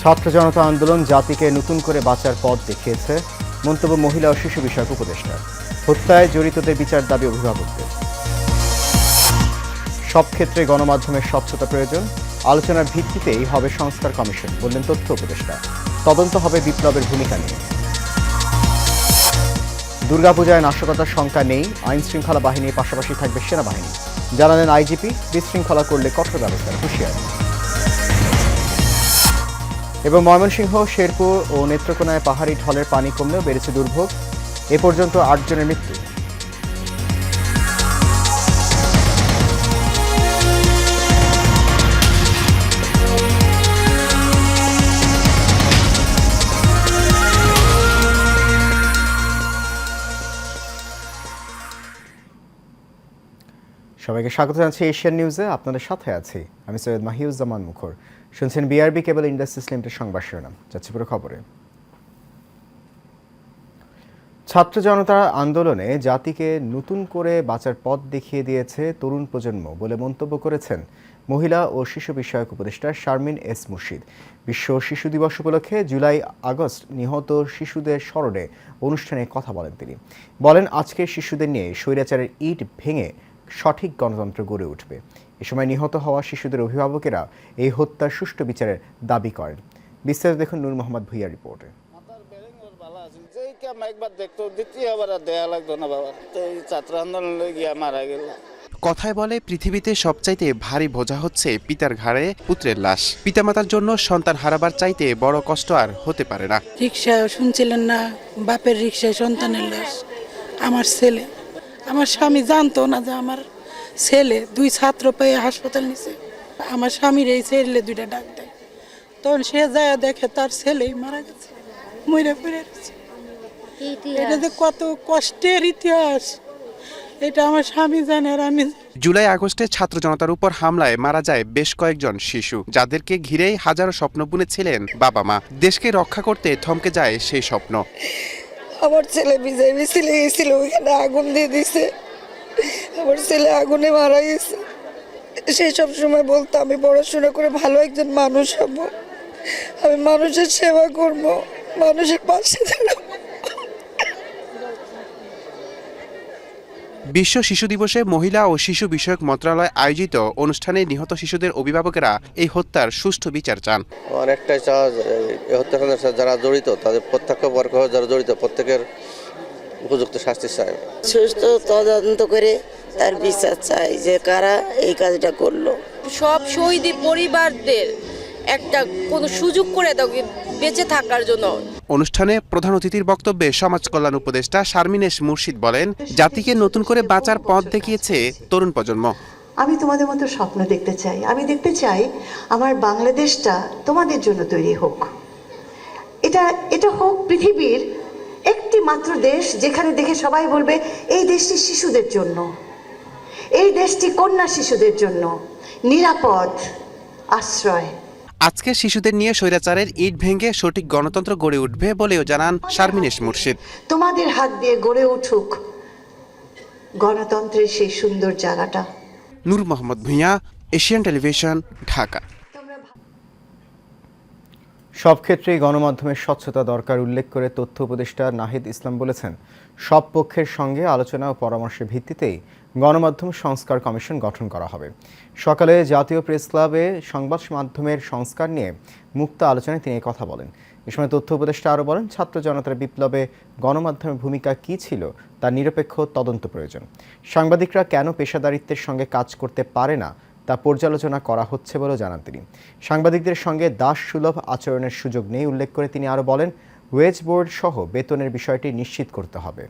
ছাত্র জনতা আন্দোলন জাতিকে নতুন করে বাঁচার পথ দেখিয়েছে, মন্তব্য মহিলা ও শিশু বিষয়ক উপদেষ্টা। হত্যায় জড়িতদের বিচার দাবি অভিভাবকদের। সব ক্ষেত্রে গণমাধ্যমের স্বচ্ছতা প্রয়োজন, আলোচনার ভিত্তিতেই হবে সংস্কার কমিশন, বললেন তথ্য উপদেষ্টা। তদন্ত হবে বিপ্লবের ভূমিকা নিয়ে। দুর্গাপূজায় নাশকতার শঙ্কা নেই, আইন শৃঙ্খলা বাহিনীর পাশাপাশি থাকবে সেনাবাহিনী, জানালেন আইজিপি। বিশৃঙ্খলা করলে কঠোর ব্যবস্থার হুঁশিয়ারি। এবং ময়মনসিংহ, শেরপুর ও নেত্রকোনায় পাহাড়ি ঢলের পানি কমলেও বেড়েছে দুর্ভোগ, এ পর্যন্ত ৮ জনের মৃত্যু। সবাইকে স্বাগত জানাচ্ছি এশিয়ান নিউজে। আপনাদের সাথে আছি আমি সৈয়দ মাহিউজ্জামান মুখর। শুনছেন বিআরবি কেবল ইন্ডাস্ট্রিজ লিমিটেড সংবাদ শিরোনাম। যাচ্ছি পুরো খবরে। ছাত্র জনতার আন্দোলনে জাতিকে নতুন করে বাঁচার পথ দেখিয়ে দিয়েছে তরুণ প্রজন্ম বলে মন্তব্য করেছেন মহিলা ও শিশু বিষয়ক উপদেষ্টা শারমিন এস মুর্শিদ। বিশ্ব শিশু দিবস উপলক্ষে জুলাই আগস্ট নিহত শিশুদের স্মরণে অনুষ্ঠানে কথা বলেন তিনি। বলেন, আজকের শিশুদের নিয়ে স্বৈরাচারের ইট ভেঙে সঠিক গণতন্ত্র গড়ে উঠবে। এ সময় নিহত হওয়া শিশুদের অভিভাবকেরা এই হত্যার সুষ্ঠু বিচারের দাবি করেন। বিস্তারিত দেখুন নূর মোহাম্মদ ভুইয়ার রিপোর্টে। কথায় বলে, পৃথিবীতে সবচাইতে ভারী বোঝা হচ্ছে পিতার ঘাড়ে পুত্রের লাশ। পিতামাতার জন্য সন্তান হারাবার চাইতে বড় কষ্ট আর হতে পারে না। রিক্সা শুনছিলেন না, বাপের রিক্সায় সন্তানের লাশ। আমার ছেলে, আমার স্বামী জানতো না যে আমার ছেলে 2 ছাত্র পেয়ে হাসপাতাল নিছে। আমার স্বামীর এই ছেলে 2টা ডাক দেয়, তখন সে যায় দেখে তার ছেলেই মারা গেছে, মরে পড়ে গেছে। এটা যে কত কষ্টের ইতিহাস, এটা আমার স্বামী জানে আর আমি। জুলাই আগস্টে ছাত্র জনতার উপর হামলায় মারা যায় বেশ কয়েকজন শিশু, যাদেরকে ঘিরেই হাজারো স্বপ্ন বুনেছিলেন বাবা মা। দেশকে রক্ষা করতে থমকে যায় সেই স্বপ্ন। আমার ছেলে বিজয় মিছিলে গেছিল, ওইখানে আগুন দিয়ে দিছে, আমার ছেলে আগুনে মারা গেছে। সেই সব সময় বলতো, আমি পড়াশোনা করে ভালো একজন মানুষ হব, আমি মানুষের সেবা করব, মানুষের পাশে দাঁড়াবো। বিশ্ব শিশু দিবসে মহিলা ও শিশু বিষয়ক মন্ত্রণালয় আয়োজিত অনুষ্ঠানে নিহত শিশুদের অভিভাবকেরা এই হত্যার সুষ্ঠু বিচার চান। অনেকটাই চাওয়া, এই হত্যাকাণ্ডের সাথে যারা জড়িত, তাদের প্রত্যক্ষ পরোক্ষ যারা জড়িত, প্রত্যেকের উপযুক্ত শাস্তি চাই। সুস্থ তদন্ত করে তার বিচার চাই যে কারা এই কাজটা করলো। সব শহীদ পরিবারদের একটা কোনো সুযোগ করে দাও বেঁচে থাকার জন্য। অনুষ্ঠানে প্রধান অতিথির বক্তব্যে সমাজ কল্যাণ উপদেষ্টা শারমিন এস মুর্শিদ বলেন, জাতিকে নতুন করে বাঁচার পথ দেখিয়েছে তরুণ প্রজন্ম। আমি তোমাদের মতো স্বপ্ন দেখতে চাই, আমি দেখতে চাই আমার বাংলাদেশটা তোমাদের জন্য তৈরি হোক। এটা হোক পৃথিবীর একটি মাত্র দেশ যেখানে দেখে সবাই বলবে এই দেশটি শিশুদের জন্য, এই দেশটি কন্যা শিশুদের জন্য নিরাপদ আশ্রয়। আজকে শিশুদের নিয়ে স্বৈরাচারের ইট ভেঙে সঠিক গণতন্ত্র গড়ে উঠবে বলেও জানান শারমিন এস মুর্শিদ। তোমাদের হাত দিয়ে গড়ে উঠুক গণতন্ত্রের সেই সুন্দর জায়গাটা। নূর মোহাম্মদ ভুঁইয়া, এশিয়ান টেলিভিশন, ঢাকা। সব ক্ষেত্রেই গণমাধ্যমের স্বচ্ছতা দরকার উল্লেখ করে তথ্য উপদেষ্টা নাহিদ ইসলাম বলেছেন, সব পক্ষের সঙ্গে আলোচনা ও পরামর্শের ভিত্তিতেই গণমাধ্যম সংস্কার কমিশন গঠন করা হবে। সকালে জাতীয় প্রেস ক্লাবে সংবাদ মাধ্যমের সংস্কার নিয়ে মুক্ত আলোচনায় তিনি কথা বলেন। এ সময় তথ্য উপদেষ্টা আরও বলেন, ছাত্র জনতার বিপ্লবে গণমাধ্যমের ভূমিকা কী ছিল তার নিরপেক্ষ তদন্ত প্রয়োজন। সাংবাদিকরা কেন পেশাদারিত্বের সঙ্গে কাজ করতে পারে না তা পর্যালোচনা করা হচ্ছে বলেও জানান তিনি। সাংবাদিকদের সঙ্গে দাস সুলভ আচরণের সুযোগ নেই উল্লেখ করে তিনি আরও বলেন, ওয়েজ বোর্ড সহ বেতনের বিষয়টি নিশ্চিত করতে হবে।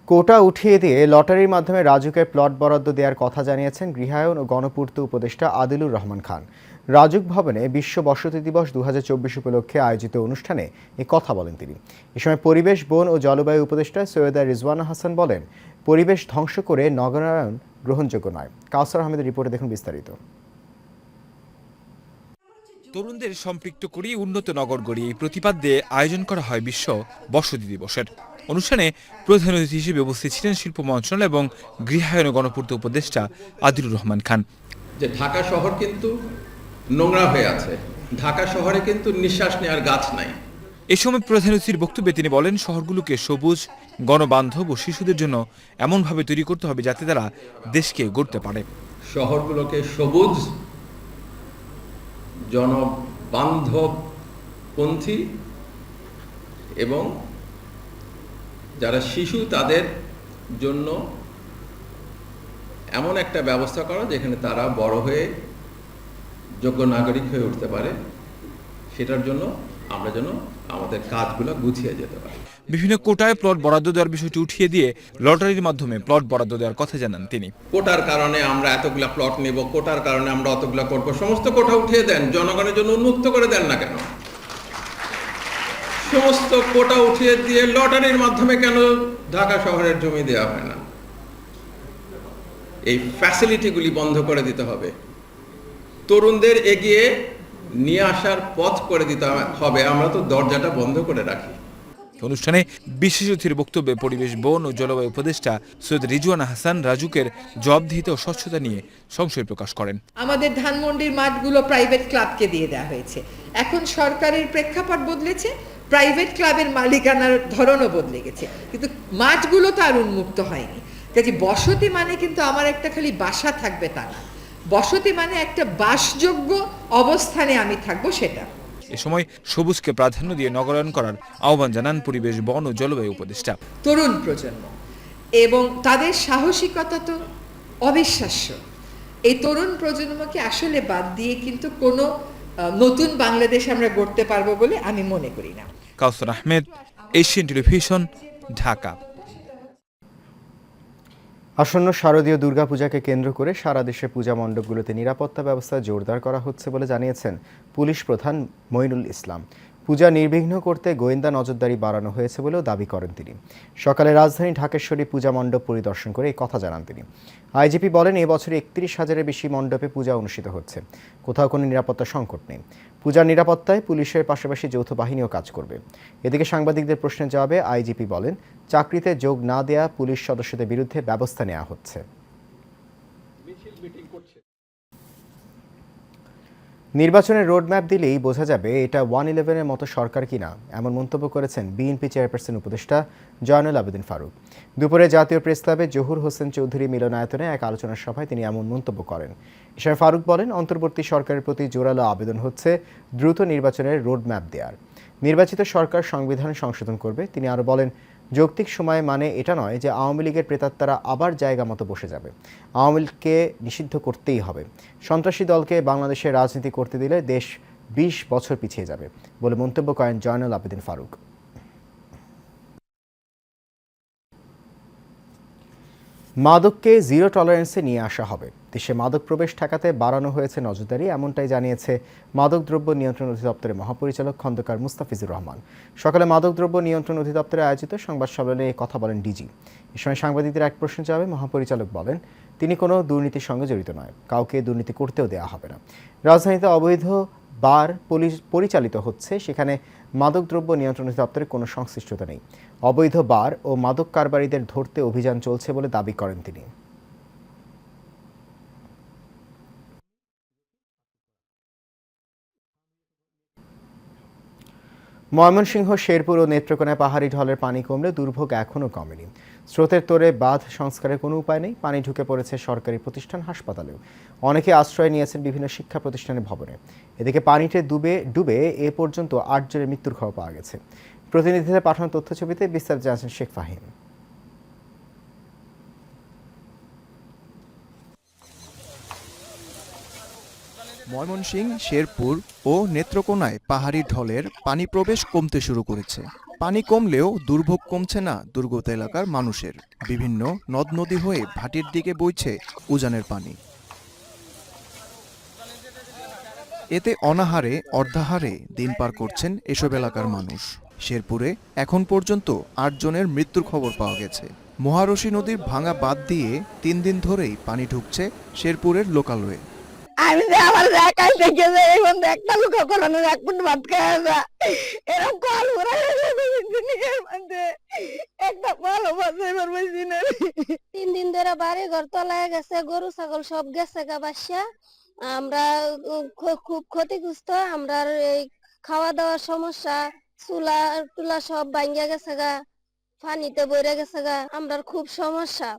কোটা উঠিয়ে দিয়ে লটারির মাধ্যমে রাজুকের প্লট বরাদ্দ দেওয়ার কথা জানিয়েছেন গৃহায়ন ও গণপূর্ত উপদেষ্টা আদিলুর রহমান খান। রাজুক ভবনে বিশ্ব বসতি দিবস 2024 উপলক্ষে আয়োজিত অনুষ্ঠানে এ কথা বলেন তিনি। এ সময় পরিবেশ, বন ও জলবায়ু উপদেষ্টা সৈয়দা রিজওয়ানা হাসান বলেন, পরিবেশ ধ্বংস করে নগরায়ন গ্রহণযোগ্য নয়। কাউসার আহমেদের রিপোর্টে দেখুন বিস্তারিত। তরুণদের সম্পৃক্ত করেই উন্নত নগর গড়ি, এই প্রতিপাদ্যে আয়োজন করা হয় বিশ্ব বসতি দিবসের। অনুষ্ঠানে প্রধান অতিথি হিসেবে উপস্থিত ছিলেন শিল্প মন্ত্রণালয় এবং গৃহায়ন ও গণপূর্ত উপদেষ্টা আদিলুর রহমান খান। যে ঢাকা শহর কিন্তু নোংরা হয়ে আছে, ঢাকা শহরে কিন্তু নিঃশ্বাস নেওয়ার গাছ নাই। এ সময় প্রধান অতিথির বক্তব্যে তিনি বলেন, শহরগুলোকে সবুজ, গণবান্ধব ও শিশুদের জন্য এমনভাবে তৈরি করতে হবে যাতে তারা দেশকে গড়তে পারে। শহরগুলোকে সবুজ, জনবান্ধবপন্থী এবং যারা শিশু তাদের জন্য এমন একটা ব্যবস্থা করা যেখানে তারা বড় হয়ে যোগ্য নাগরিক হয়ে উঠতে পারে, সেটার জন্য আমরা যেন আমাদের কাজগুলো গুছিয়ে যেতে পারি। বিভিন্ন কোটায় প্লট বরাদ্দ দেওয়ার বিষয়টি উঠিয়ে দিয়ে লটারির মাধ্যমে প্লট বরাদ্দ দেওয়ার কথা জানান তিনি। কোটার কারণে আমরা এতগুলা প্লট নেব, কোটার কারণে আমরা অতগুলা করব, সমস্ত কোটা উঠিয়ে দেন, জনগণের জন্য উন্মুক্ত করে দেন না কেন? সমস্ত কোটা উঠিয়ে দিয়ে লটারির মাধ্যমে কেন ঢাকা শহরের জমি দেওয়া হয় না? এই ফ্যাসিলিটিগুলি বন্ধ করে দিতে হবে, তরুণদের এগিয়ে নিয়ে আসার পথ করে দিতে হবে। আমরা তো দরজাটা বন্ধ করে রাখি। অনুষ্ঠানে বিশেষ অতিথির বক্তব্যে পরিবেশ, বন ও জলবায়ু উপদেষ্টা সৈয়দ রিজওয়ানা হাসান রাজুকের জবাবদিহিতা ও স্বচ্ছতা নিয়ে সংশয় প্রকাশ করেন। আমাদের ধানমন্ডির মাঠগুলো প্রাইভেট ক্লাবকে দিয়ে দেওয়া হয়েছে, এখন সরকারের প্রেক্ষাপট বদলেছে, প্রাইভেট ক্লাবের মালিকানার ধরনও বদলে গেছে, কিন্তু মাঠগুলো তো আর উন্মুক্ত হয়নি। কাজে বসতি মানে কিন্তু আমার একটা খালি বাসা থাকবে তা না, বসতি মানে একটা বাসযোগ্য অবস্থানে আমি থাকবো সেটা। এ সময় সবুজকে প্রাধান্য দিয়ে নগরায়ন করার আহ্বান জানান পরিবেশ, বন ও জলবায়ু উপদেষ্টা। তরুণ প্রজন্ম এবং তাদের সাহসিকতা তো অবিশ্বাস্য। এই তরুণ প্রজন্মকে আসলে বাদ দিয়ে কিন্তু কোনো নতুন বাংলাদেশ আমরা গড়তে পারবো বলে আমি মনে করি না। কাউসার আহমেদ, এশিয়ান টেলিভিশন, ঢাকা। আসন্ন শারদীয় দুর্গাপূজাকে কেন্দ্র করে সারা দেশে পূজা মণ্ডপগুলোতে নিরাপত্তা ব্যবস্থা জোরদার করা হচ্ছে বলে জানিয়েছেন পুলিশ প্রধান মঈনুল ইসলাম। পূজা নির্বিঘ্ন করতে গোয়েন্দা নজরদারি বাড়ানো হয়েছে বলেও দাবি করেন তিনি। সকালে রাজধানী ঢাকেশ্বরী পূজা মণ্ডপ পরিদর্শন করে এই কথা জানান তিনি। আইজিপি বলেন, এবছরে ৩১,০০০-এর বেশি মণ্ডপে পূজা অনুষ্ঠিত হচ্ছে, কোথাও কোনো নিরাপত্তা সংকট নেই। পূজার নিরাপত্তায় পুলিশের পাশাপাশি যৌথ বাহিনীও কাজ করবে। এদিকে সাংবাদিকদের প্রশ্নের জবাবে আইজিপি বলেন, চাকরিতে যোগ না দেয়া পুলিশ সদস্যদের বিরুদ্ধে ব্যবস্থা নেওয়া হচ্ছে। নির্বাচনের রোডম্যাপ দিলেই বোঝা যাবে এটা 111-এর মতো সরকার কিনা, এমন মন্তব্য করেছেন বিএনপি চেয়ারপারসন উপদেষ্টা জয়নুল আবেদিন ফারুক। দুপুরে জাতীয় প্রেস ক্লাবে জহুর হোসেন চৌধুরী মিলনায়তনে এক আলোচনা সভায় তিনি এমন মন্তব্য করেন। এশার ফারুক বলেন, অন্তর্বর্তী সরকারের প্রতি জোরালো আবেদন হচ্ছে দ্রুত নির্বাচনের রোডম্যাপ দেওয়ার। নির্বাচিত সরকার সংবিধান সংশোধন করবে। তিনি আরও বলেন, যৌক্তিক সময় মানে এটা নয় যে আওয়ামী লীগের প্রেতাত্মারা আবার জায়গা মতো বসে যাবে। আওয়ামী লীগকে নিষিদ্ধ করতেই হবে। সন্ত্রাসী দলকে বাংলাদেশে রাজনীতি করতে দিলে দেশ ২০ বছর পিছিয়ে যাবে বলে মন্তব্য করেন জয়নুল আবেদিন ফারুক। মাদককে জিরো টলারেন্সে নিয়ে আসা হবে। দেশে মাদক প্রবেশ ঠেকাতে বাড়ানো হয়েছে নজরদারি, এমনটাই জানিয়েছে মাদকদ্রব্য নিয়ন্ত্রণ অধিদপ্তরের মহাপরিচালক খন্দকার মুস্তাফিজুর রহমান। সকালে মাদকদ্রব্য নিয়ন্ত্রণ অধিদপ্তরে আয়োজিত সংবাদ সম্মেলনে এই কথা বলেন ডিজি। এ সময় সাংবাদিকদের এক প্রশ্নের জবাবে মহাপরিচালক বলেন, তিনি কোনো দুর্নীতির সঙ্গে জড়িত নয়, কাউকে দুর্নীতি করতেও দেওয়া হবে না। রাজধানীতে অবৈধ বার পরিচালিত হচ্ছে, সেখানে মাদকদ্রব্য নিয়ন্ত্রণ অধিদপ্তরের কোনো সংশ্লিষ্টতা নেই। অবৈধ বার ও মাদক কারবারিদের ধরতে অভিযান চলছে বলে দাবি করেন তিনি। ময়মনসিংহ, শেরপুর ও নেত্রকোনায় পাহাড়ি ঢলের পানি কমলে দুর্ভোগ এখনও কমেনি। স্রোতের তোড়ে বাঁধ সংস্কারের কোনো উপায় নেই। পানি ঢুকে পড়েছে সরকারি প্রতিষ্ঠান, হাসপাতালেও। অনেকে আশ্রয় নিয়েছেন বিভিন্ন শিক্ষা প্রতিষ্ঠানের ভবনে। এদিকে পানিতে ডুবে এ পর্যন্ত ৮ জনের মৃত্যুর খবর পাওয়া গেছে। প্রতিনিধিদের পাঠানো তথ্যছবিতে বিস্তারিত জানাচ্ছেন শেখ ফাহিম। ময়মনসিংহ, শেরপুর ও নেত্রকোনায় পাহাড়ি ঢলের পানি প্রবেশ কমতে শুরু করেছে। পানি কমলেও দুর্ভোগ কমছে না দুর্গত এলাকার মানুষের। বিভিন্ন নদ নদী হয়ে ভাটির দিকে বইছে উজানের পানি। এতে অনাহারে অর্ধাহারে দিন পার করছেন এসব এলাকার মানুষ। শেরপুরে এখন পর্যন্ত ৮ জনের মৃত্যুর খবর পাওয়া গেছে। মহারশী নদীর ভাঙা বাঁধ দিয়ে ৩ দিন ধরেই পানি ঢুকছে শেরপুরের লোকালয়ে। আমি যে আমার একাই থেকে যে এই বন্ধু একটা লোক করানো এক ফুট ভাত খাওয়া যা এরকম কল ঘুরা নিজের মধ্যে একটা ভালো বাজে এবার বেশি না 3 দিন ধরে বাড়ি ঘর তলায় গেছে, গরু ছাগল সব গেছে গা বাসা। আমরা খুব ক্ষতিগ্রস্ত। আমরা এই খাওয়া দাওয়ার সমস্যা, চুলা টুলা সব ভাঙ্গা গেছে গা, পানিতে বইরে গেছে গা, আমরা খুব সমস্যা।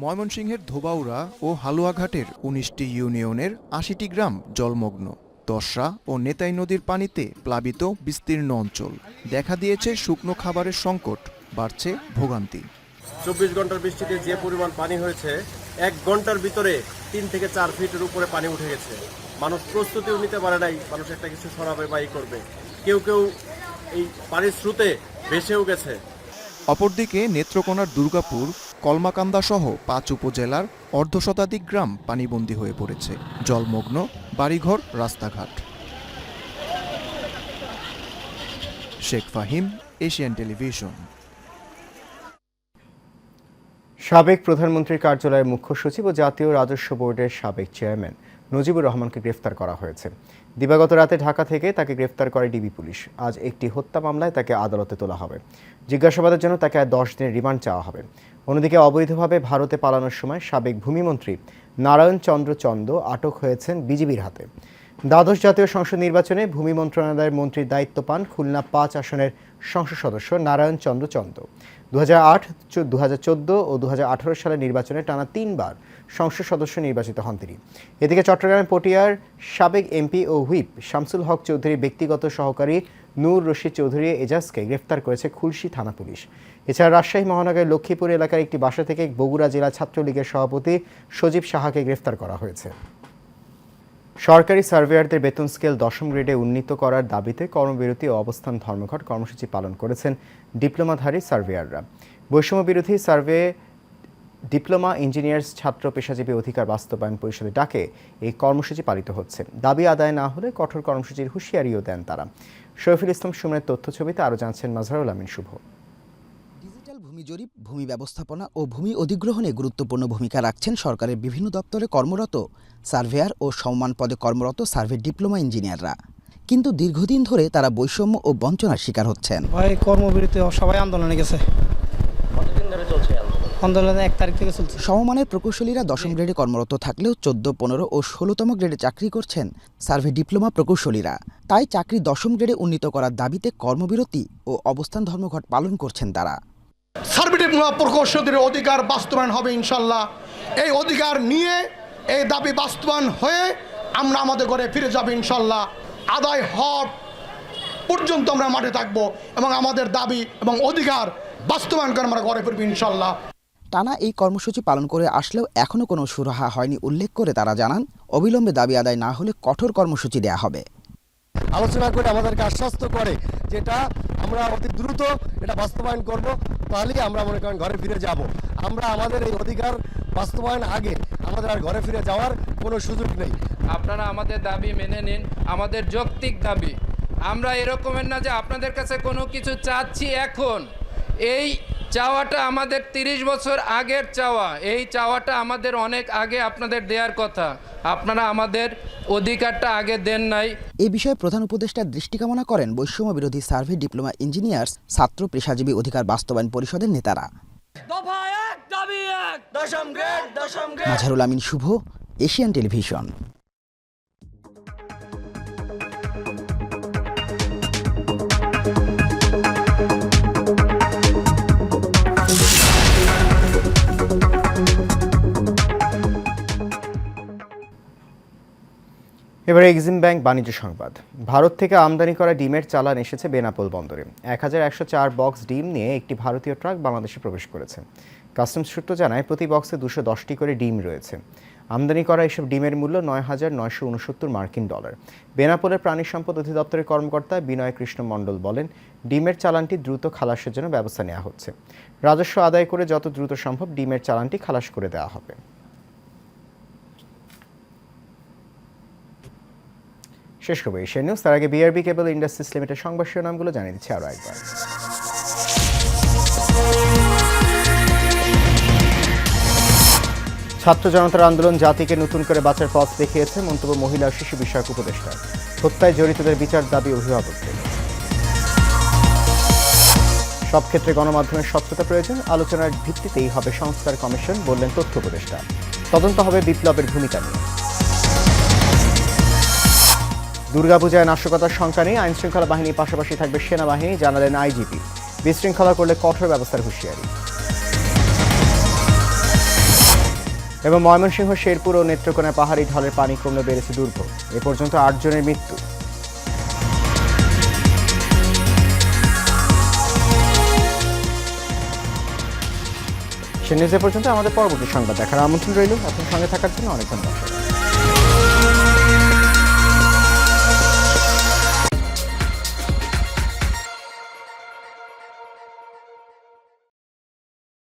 ময়মনসিংহের ধোবাউড়া ও হালুয়াঘাটের 19টি ইউনিয়নের 80টি গ্রাম জলমগ্ন। দশরা ও নেতাই নদীর পানিতে প্লাবিত বিস্তীর্ণ অঞ্চল। দেখা দিয়েছে শুকনো খাবারের সংকট, বাড়ছে ভোগান্তি। 24 ঘন্টার বৃষ্টিতে যে পরিমাণ পানি হয়েছে, 1 ঘন্টার ভিতরে 3 থেকে 4 ফিটের উপরে পানি উঠে গেছে। মানুষ প্রস্তুতিও নিতে পারে নাই, মানুষ একটা কিছু সরাবে বা করবে। কেউ কেউ এই পানির স্রোতে ভেসেও গেছে। অপরদিকে নেত্রকোনার দুর্গাপুর, কলমাকান্দা সহ 5 উপজেলার অর্ধশতাধিক গ্রাম পানিবন্দী হয়ে পড়েছে। জলমগ্ন বাড়িঘর, রাস্তাঘাট। Sheikh Fahim, Asian television. সাবেক প্রধানমন্ত্রীর কার্যালয়ের মুখ্য সচিব ও জাতীয় রাজস্ব বোর্ডের সাবেক চেয়ারম্যান নজিবুর রহমানকে গ্রেফতার করা হয়েছে। দিবাগত রাতে ঢাকা থেকে তাকে গ্রেফতার করে ডিবি পুলিশ। আজ একটি হত্যা মামলায় তাকে আদালতে তোলা হবে। জিজ্ঞাসাবাদের জন্য তাকে 10 দিনের রিমান্ড চাওয়া হবে। অন্যদিকে অবৈধভাবে ভারতে পালানোর সময় সাবেক ভূমিমন্ত্রী নারায়ণ চন্দ্র চন্দ আটক হয়েছেন বিজিবির হাতে। দ্বাদশ জাতীয় সংসদ নির্বাচনে ভূমি মন্ত্রণালয়ের মন্ত্রীর দায়িত্ব পান খুলনা 5 আসনের সংসদ সদস্য নারায়ণ চন্দ্র চন্দ। 2008, 2014 ও 2018 সালের নির্বাচনে টানা 3 বার সংসদ সদস্য নির্বাচিত হন তিনি। এদিকে চট্টগ্রামের পটিয়ার সাবেক এমপি ও হুইপ শামসুল হক চৌধুরীর ব্যক্তিগত সহকারী নূর রশিদ চৌধুরী এজাজকে গ্রেফতার করেছে খুলশী থানা পুলিশ। এছাড়া রাজশাহী মহানগরের লক্ষ্মীপুর এলাকার একটি বাসা থেকে বগুড়া জেলা ছাত্রলীগের সভাপতি সজীব সাহাকে গ্রেফতার করা হয়েছে। সরকারি সার্ভেয়ারদের বেতন স্কেল 10ম গ্রেডে উন্নীত করার দাবিতে কর্মবিরতি ও অবস্থান ধর্মঘট কর্মসূচি পালন করেছেন ডিপ্লোমাধারী সার্ভেয়াররা। বৈষম্য বিরোধী সার্ভে ডিপ্লোমা ইঞ্জিনিয়ার্স ছাত্র পেশাজীবী অধিকার বাস্তবায়ন পরিষদের ডাকে এই কর্মসূচি পালিত হচ্ছে। দাবি আদায় না হলে কঠোর কর্মসূচির হুঁশিয়ারিও দেন তারা। শরীফুল ইসলাম সুমনের তথ্য ছবিতে আরও জানছেন মাজহারুল আমিন শুভ। ডিজিটাল ভূমি জরিপ, ভূমি ব্যবস্থাপনা ও ভূমি অধিগ্রহণে গুরুত্বপূর্ণ ভূমিকা রাখছেন সরকারের বিভিন্ন দপ্তরে কর্মরত সার্ভেয়ার ও সমমান পদে কর্মরত সার্ভে ডিপ্লোমা ইঞ্জিনিয়াররা। কিন্তু দীর্ঘদিন ধরে তারা বৈষম্য ও বঞ্চনার শিকার হচ্ছেন। কর্মবিরতি সবাই আন্দোলনে গেছে। কতদিন ধরে চলছে আন্দোলন? 1 তারিখ থেকে চলছে। সমমানের প্রকৌশলীরা 10ম গ্রেডে কর্মরত থাকলেও 14, 15 ও 16তম গ্রেডে চাকরি করছেন সার্ভে ডিপ্লোমা প্রকৌশলীরা। তাই চাকরি 10ম গ্রেডে উন্নীত করার দাবিতে কর্মবিরতি ও অবস্থান ধর্মঘট পালন করছেন তারা। সার্ভে ডিপ্লোমা প্রকৌশলীদের অধিকার বাস্তবায়ন হবে ইনশাল্লাহ। এই অধিকার নিয়ে এই দাবি বাস্তবায়ন হয়ে আমরা আমাদের ঘরে ফিরে যাব ইনশাল্লাহ। আদায় হওয়া পর্যন্ত আমরা মাঠে থাকবো এবং আমাদের দাবি এবং অধিকার বাস্তবায়ন করে আমরা ঘরে ফিরবো ইনশাল্লাহ। টানা এই কর্মসূচি পালন করে আসলেও এখনও কোনো সুরাহা হয়নি উল্লেখ করে তারা জানান, অবিলম্বে দাবি আদায় না হলে কঠোর কর্মসূচি দেয়া হবে। আলোচনা করে আমাদেরকে আশ্বস্ত করে যেটা আমরা অতি দ্রুত এটা বাস্তবায়ন করব, তাহলেই আমরা মনে করেন ঘরে ফিরে যাব। আমরা আমাদের এই অধিকার বাস্তবায়ন আগে আমাদের আর ঘরে ফিরে যাওয়ার কোনো সুযোগ নেই। আপনারা আমাদের দাবি মেনে নিন, আমাদের যৌক্তিক দাবি। আমরা এরকমের না যে আপনাদের কাছে কোনো কিছু চাচ্ছি এখন। এই চাওয়াটা আমাদের 30 বছর আগের চাওয়া। এই চাওয়াটা আমাদের অনেক আগে আপনাদের দেওয়ার কথা। আপনারা আমাদের অধিকারটা আগে দেন নাই। এই বিষয়ে প্রধান উপদেষ্টার দৃষ্টি কামনা করেন বৈষম্য বিরোধী সার্ভে ডিপ্লোমা ইঞ্জিনিয়ার্স ছাত্র পেশাজীবী অধিকার বাস্তবায়ন পরিষদের নেতারা। মাজহারুল আমিন শুভ, এশিয়ান টেলিভিশন। এবারে এক্সিম ব্যাংক বাণিজ্য সংবাদ। ভারত থেকে আমদানি করা ডিমের চালান এসেছে বেনাপোল বন্দরে। 1104 বক্স ডিম নিয়ে একটি ভারতীয় ট্রাক বাংলাদেশে প্রবেশ করেছে। কাস্টমস সূত্র জানায় প্রতি বক্সে 210টি করে ডিম রয়েছে। আমদানি করা এসব ডিমের মূল্য $9,969 মার্কিন। বেনাপোলের প্রাণী সম্পদ অধিদপ্তরের কর্মকর্তা বিনয় কৃষ্ণ মণ্ডল বলেন, ডিমের চালানটি দ্রুত খালাসের জন্য ব্যবস্থা নেওয়া হচ্ছে। রাজস্ব আদায় করে যত দ্রুত সম্ভব ডিমের চালানটি খালাস করে দেওয়া হবে। শেষ করবো এশিয়া নিউজ। তার আগে বিআরবি কেবল ইন্ডাস্ট্রিজ লিমিটেড সংবাদ শিরোনামগুলো জানিয়ে দিচ্ছি আরও একবার। ছাত্র জনতার আন্দোলন জাতিকে নতুন করে বাঁচার পথ দেখিয়েছে, মন্তব্য মহিলা ও শিশু বিষয়ক উপদেষ্টা। হত্যায় জড়িতদের বিচার দাবি অভিভাবকদের। সব ক্ষেত্রে গণমাধ্যমের স্বচ্ছতা প্রয়োজন, আলোচনার ভিত্তিতেই হবে সংস্কার কমিশন, বললেন তথ্য উপদেষ্টা। তদন্ত হবে বিপ্লবের ভূমিকা নিয়ে। দুর্গাপূজায় নাশকতার শঙ্কা নেই, আইনশৃঙ্খলা বাহিনীর পাশাপাশি থাকবে সেনাবাহিনী, জানালেন আইজিপি। বিশৃঙ্খলা করলে কঠোর ব্যবস্থার হুঁশিয়ারি। এবং ময়মনসিংহ, শেরপুর ও নেত্রকোনায় পাহাড়ি ঢলের পানি কমলে বেড়েছে দুর্ভোগ। এ পর্যন্ত ৮ জনের মৃত্যু। সে নিউজ এ পর্যন্ত। আমাদের পরবর্তী সংবাদ দেখার আমন্ত্রণ রইল। আপনার সঙ্গে থাকার জন্য অনেক ধন্যবাদ।